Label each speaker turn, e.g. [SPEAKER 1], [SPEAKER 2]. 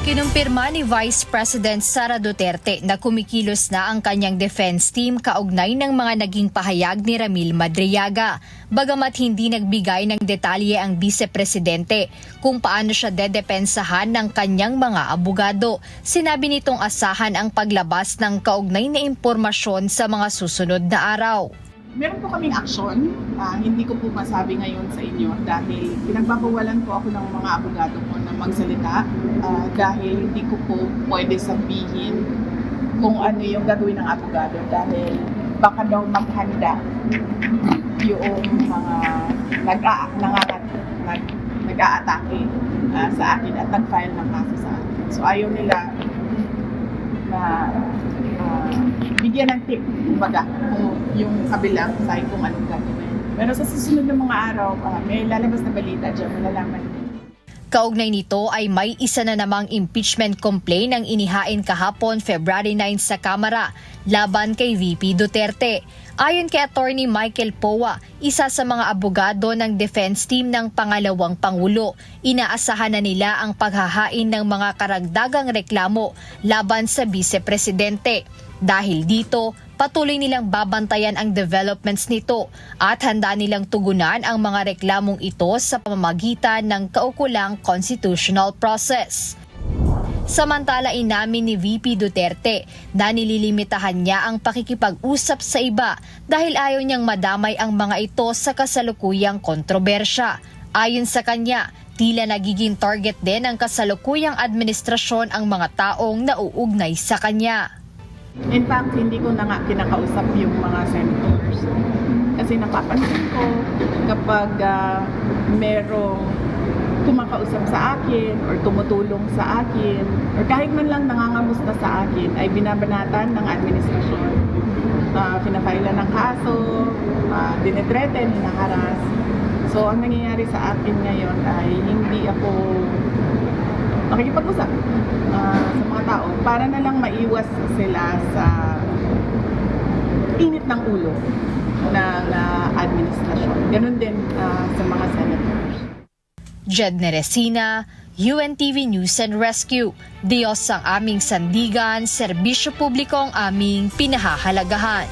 [SPEAKER 1] Kinumpirma ni Vice President Sara Duterte na kumikilos na ang kanyang defense team kaugnay ng mga naging pahayag ni Ramil Madriaga. Bagamat hindi nagbigay ng detalye ang Vice-Presidente kung paano siya dedepensahan ng kanyang mga abogado, sinabi nitong asahan ang paglabas ng kaugnay na impormasyon sa mga susunod na araw.
[SPEAKER 2] Meron po kaming aksyon, hindi ko po masabi ngayon sa inyo dahil pinagbabawalan po ako ng mga abogado ko na magsalita dahil hindi ko po pwede sabihin kung ano yung gagawin ng abogado dahil baka daw maghanda yung mga nag-a-atake sa akin at nag-file ng kaso sa akin. So ayaw nila na bigyan ng tip, kumbaga, kung yung kabilang side kung anong gagawin. Pero sa susunod ng mga araw, may lalabas na balita dyan, malalaman.
[SPEAKER 1] Kaugnay nito ay may isa na namang impeachment complaint ang inihain kahapon February 9 sa Kamara laban kay VP Duterte. Ayon kay Attorney Michael Powa, isa sa mga abogado ng defense team ng pangalawang Pangulo, inaasahan na nila ang paghahain ng mga karagdagang reklamo laban sa Vice-Presidente. Dahil dito, patuloy nilang babantayan ang developments nito at handa nilang tugunan ang mga reklamong ito sa pamamagitan ng kaukulang constitutional process. Samantala, inamin ni VP Duterte na nililimitahan niya ang pakikipag-usap sa iba dahil ayaw niyang madamay ang mga ito sa kasalukuyang kontrobersya. Ayon sa kanya, tila nagiging target din ng kasalukuyang administrasyon ang mga taong nauugnay sa kanya.
[SPEAKER 2] In fact, hindi ko na nga kinakausap yung mga senators. Kasi napapansin ko kapag merong kumakausap sa akin or tumutulong sa akin or kahit man lang nangangamusta sa akin ay binabanatan ng administrasyon. Pinafailan ng kaso, dinetreten, hinaharas. So, ang nangyayari sa akin ngayon ay hindi ako makikipag-usap sa mga tao para na lang maiwas sila sa init ng ulo ng administrasyon. Ganun din sa mga senators.
[SPEAKER 1] Jed Neresina, UNTV News and Rescue. Diyos ang aming sandigan, serbisyo publiko ang aming pinahahalagahan.